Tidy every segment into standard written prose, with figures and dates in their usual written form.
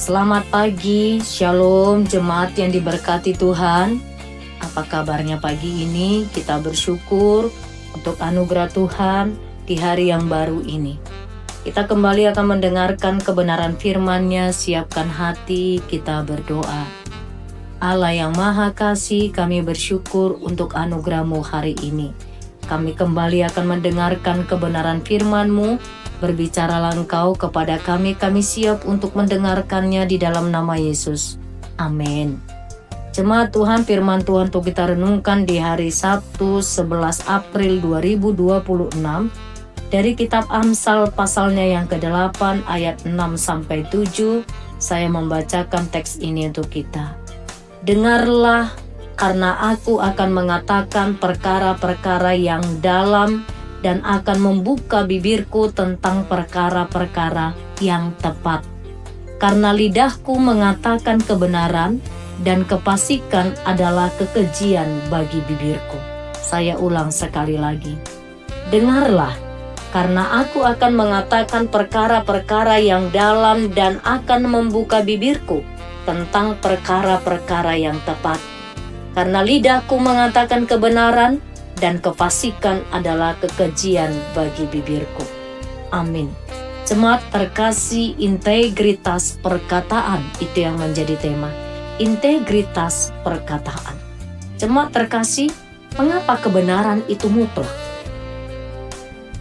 Selamat pagi, Shalom jemaat yang diberkati Tuhan. Apa kabarnya pagi ini? Kita bersyukur untuk anugerah Tuhan di hari yang baru ini. Kita kembali akan mendengarkan kebenaran firman-Nya. Siapkan hati, kita berdoa. Allah yang Maha Kasih, kami bersyukur untuk anugerah-Mu hari ini. Kami kembali akan mendengarkan kebenaran firman-Mu. Berbicaralah Engkau kepada kami siap untuk mendengarkannya di dalam nama Yesus. Amin. Jemaat Tuhan, firman Tuhan untuk kita renungkan di hari Sabtu 11 April 2026 dari kitab Amsal pasalnya yang ke-8 ayat 6-7. Saya membacakan teks ini untuk kita. Dengarlah, karena aku akan mengatakan perkara-perkara yang dalam dan akan membuka bibirku tentang perkara-perkara yang tepat. Karena lidahku mengatakan kebenaran dan kefasikan adalah kekejian bagi bibirku. Saya ulang sekali lagi. Dengarlah, karena aku akan mengatakan perkara-perkara yang dalam dan akan membuka bibirku tentang perkara-perkara yang tepat. Karena lidahku mengatakan kebenaran dan kefasikan adalah kekejian bagi bibirku. Amin. Jemaat terkasih, integritas perkataan itu yang menjadi tema. Integritas perkataan. Jemaat terkasih, mengapa kebenaran itu mutlak?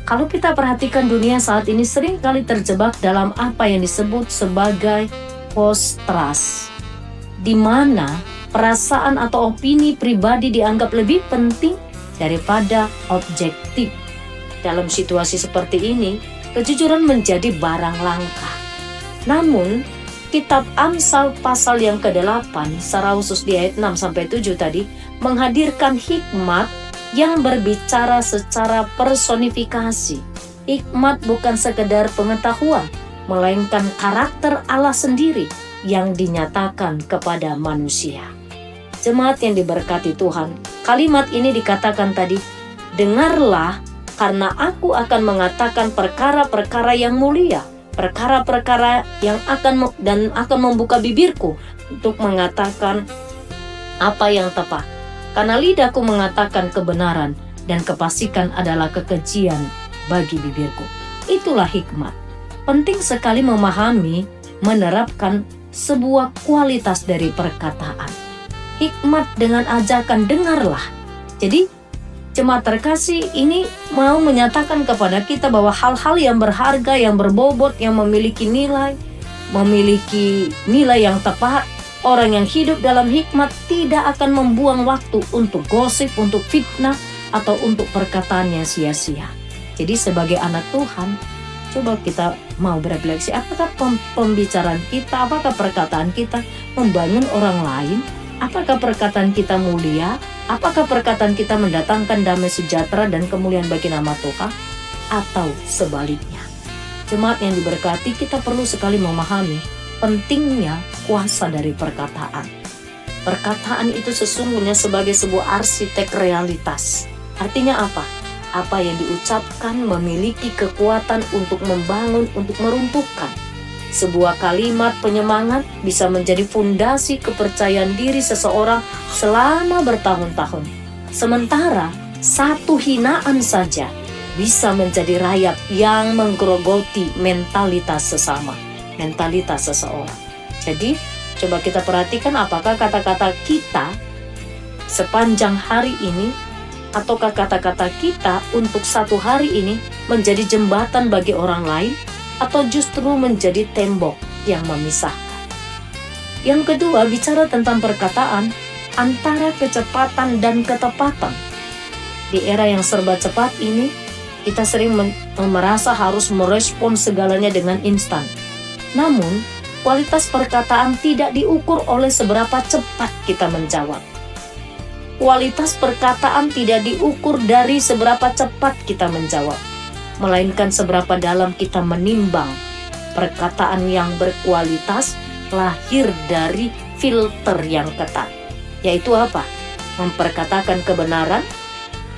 Kalau kita perhatikan dunia saat ini sering kali terjebak dalam apa yang disebut sebagai post trust, di mana perasaan atau opini pribadi dianggap lebih penting daripada objektif. Dalam situasi seperti ini, kejujuran menjadi barang langka. Namun, kitab Amsal pasal yang ke-8, secara khusus di ayat 6-7 tadi, menghadirkan hikmat yang berbicara secara personifikasi. Hikmat bukan sekedar pengetahuan, melainkan karakter Allah sendiri yang dinyatakan kepada manusia. Jemaat yang diberkati Tuhan, kalimat ini dikatakan tadi, dengarlah karena aku akan mengatakan perkara-perkara yang mulia, perkara-perkara yang akan membuka bibirku untuk mengatakan apa yang tepat. Karena lidahku mengatakan kebenaran dan kefasikan adalah kekejian bagi bibirku. Itulah hikmat. Penting sekali memahami, menerapkan sebuah kualitas dari perkataan. Hikmat dengan ajakan dengarlah. Jadi jemaat terkasih ini mau menyatakan kepada kita bahwa hal-hal yang berharga, yang berbobot, yang memiliki nilai yang tepat. Orang yang hidup dalam hikmat tidak akan membuang waktu untuk gosip, untuk fitnah, atau untuk perkataannya sia-sia. Jadi sebagai anak Tuhan, coba kita mau berefleksi, apakah pembicaraan kita, apakah perkataan kita membangun orang lain? Apakah perkataan kita mulia? Apakah perkataan kita mendatangkan damai sejahtera dan kemuliaan bagi nama Tuhan? Atau sebaliknya? Jemaat yang diberkati, kita perlu sekali memahami pentingnya kuasa dari perkataan. Perkataan itu sesungguhnya sebagai sebuah arsitek realitas. Artinya apa? Apa yang diucapkan memiliki kekuatan untuk membangun, untuk meruntuhkan. Sebuah kalimat penyemangat bisa menjadi fondasi kepercayaan diri seseorang selama bertahun-tahun. Sementara satu hinaan saja bisa menjadi rayap yang menggerogoti mentalitas sesama, mentalitas seseorang. Jadi, coba kita perhatikan apakah kata-kata kita sepanjang hari ini ataukah kata-kata kita untuk satu hari ini menjadi jembatan bagi orang lain, atau justru menjadi tembok yang memisahkan. Yang kedua, bicara tentang perkataan antara kecepatan dan ketepatan. Di era yang serba cepat ini, kita sering merasa harus merespon segalanya dengan instan. Namun, kualitas perkataan tidak diukur oleh seberapa cepat kita menjawab. Kualitas perkataan tidak diukur dari seberapa cepat kita menjawab, melainkan seberapa dalam kita menimbang. Perkataan yang berkualitas lahir dari filter yang ketat, yaitu apa? Memperkatakan kebenaran,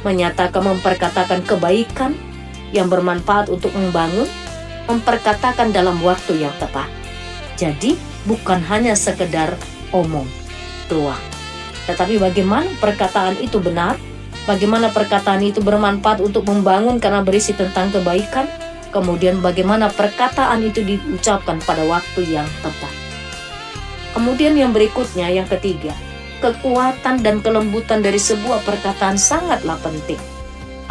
memperkatakan kebaikan yang bermanfaat untuk membangun, memperkatakan dalam waktu yang tepat. Jadi bukan hanya sekedar omong doang, tetapi bagaimana perkataan itu benar, bagaimana perkataan itu bermanfaat untuk membangun karena berisi tentang kebaikan, kemudian bagaimana perkataan itu diucapkan pada waktu yang tepat. Kemudian yang berikutnya, yang ketiga, kekuatan dan kelembutan dari sebuah perkataan sangatlah penting.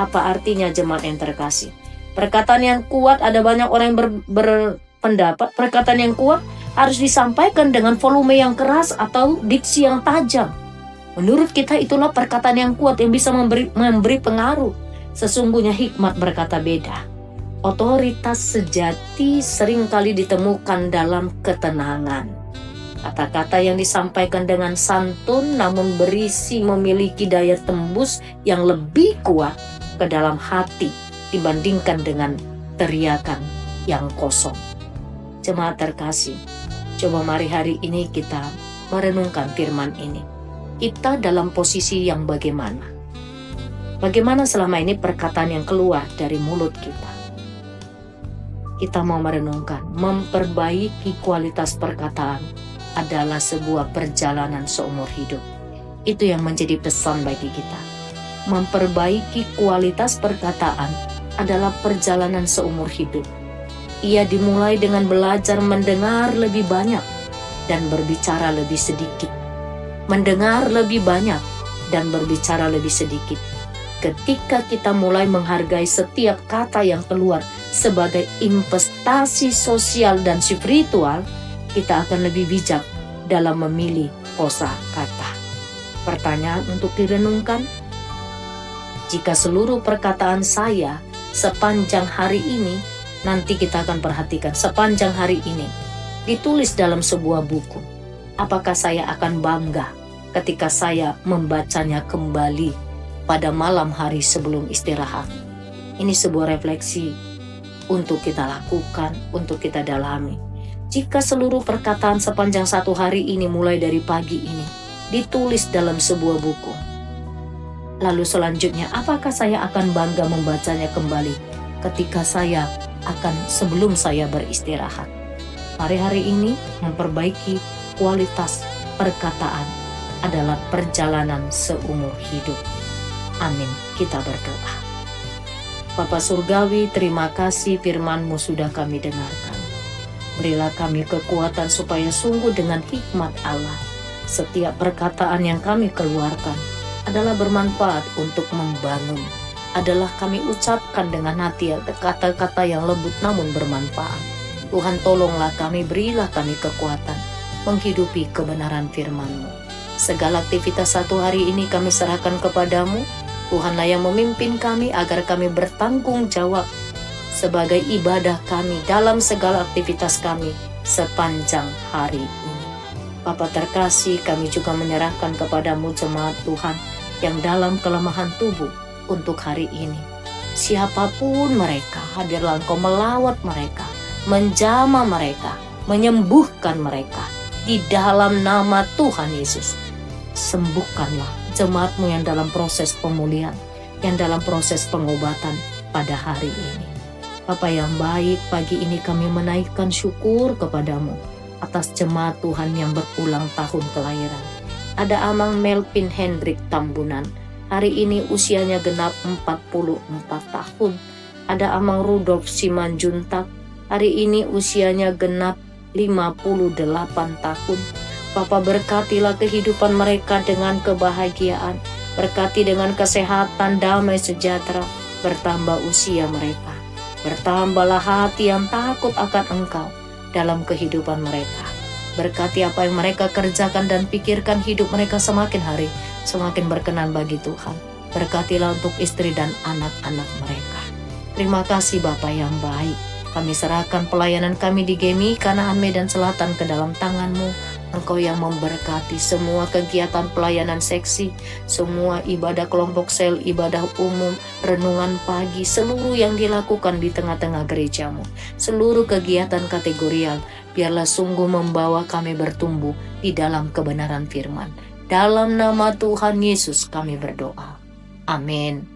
Apa artinya jemaat yang terkasih? Perkataan yang kuat, ada banyak orang yang berpendapat perkataan yang kuat harus disampaikan dengan volume yang keras atau diksi yang tajam. Menurut kita itulah perkataan yang kuat yang bisa memberi pengaruh. Sesungguhnya hikmat berkata beda. Otoritas sejati seringkali ditemukan dalam ketenangan. Kata-kata yang disampaikan dengan santun namun berisi memiliki daya tembus yang lebih kuat ke dalam hati dibandingkan dengan teriakan yang kosong. Jemaat terkasih, coba mari hari ini kita merenungkan firman ini. Kita dalam posisi yang bagaimana? Bagaimana selama ini perkataan yang keluar dari mulut kita? Kita mau merenungkan, memperbaiki kualitas perkataan adalah sebuah perjalanan seumur hidup. Itu yang menjadi pesan bagi kita. Memperbaiki kualitas perkataan adalah perjalanan seumur hidup. Ia dimulai dengan belajar mendengar lebih banyak dan berbicara lebih sedikit. Mendengar lebih banyak dan berbicara lebih sedikit. Ketika kita mulai menghargai setiap kata yang keluar sebagai investasi sosial dan spiritual, kita akan lebih bijak dalam memilih kosakata. Pertanyaan untuk direnungkan, jika seluruh perkataan saya sepanjang hari ini, nanti kita akan perhatikan sepanjang hari ini, ditulis dalam sebuah buku, apakah saya akan bangga ketika saya membacanya kembali pada malam hari sebelum istirahat? Ini sebuah refleksi untuk kita lakukan, untuk kita dalami. Jika seluruh perkataan sepanjang satu hari ini mulai dari pagi ini ditulis dalam sebuah buku, lalu selanjutnya apakah saya akan bangga membacanya kembali ketika saya akan sebelum saya beristirahat? Mari hari ini memperbaiki kualitas perkataan adalah perjalanan seumur hidup. Amin. Kita berdoa. Bapa Surgawi, terima kasih firman-Mu sudah kami dengarkan. Berilah kami kekuatan supaya sungguh dengan hikmat Allah, setiap perkataan yang kami keluarkan adalah bermanfaat untuk membangun. Adalah kami ucapkan dengan hati kata-kata yang lembut namun bermanfaat. Tuhan, tolonglah kami, berilah kami kekuatan menghidupi kebenaran firman-Mu. Segala aktivitas satu hari ini kami serahkan kepadamu. Tuhanlah yang memimpin kami agar kami bertanggung jawab sebagai ibadah kami dalam segala aktivitas kami sepanjang hari ini. Bapa terkasih, kami juga menyerahkan kepadamu jemaat Tuhan yang dalam kelemahan tubuh untuk hari ini. Siapapun mereka, hadirlah Engkau melawat mereka, menjamah mereka, menyembuhkan mereka di dalam nama Tuhan Yesus. Sembuhkanlah jemaat-Mu yang dalam proses pemulihan, yang dalam proses pengobatan pada hari ini. Bapa yang baik, pagi ini kami menaikkan syukur kepadamu atas jemaat Tuhan yang berulang tahun kelahiran. Ada Amang Melvin Hendrik Tambunan, hari ini usianya genap 44 tahun. Ada Amang Rudolf Simanjuntak, hari ini usianya genap 58 tahun. Bapa, berkatilah kehidupan mereka dengan kebahagiaan, berkati dengan kesehatan, damai sejahtera, bertambah usia mereka. Bertambahlah hati yang takut akan Engkau dalam kehidupan mereka. Berkati apa yang mereka kerjakan dan pikirkan, hidup mereka semakin hari semakin berkenan bagi Tuhan. Berkatilah untuk istri dan anak-anak mereka. Terima kasih Bapa yang baik. Kami serahkan pelayanan kami di GMI Kanaan Medan Selatan ke dalam tangan-Mu. Engkau yang memberkati semua kegiatan pelayanan seksi, semua ibadah kelompok sel, ibadah umum, renungan pagi, seluruh yang dilakukan di tengah-tengah gereja-Mu. Seluruh kegiatan kategorial, biarlah sungguh membawa kami bertumbuh di dalam kebenaran firman. Dalam nama Tuhan Yesus kami berdoa. Amin.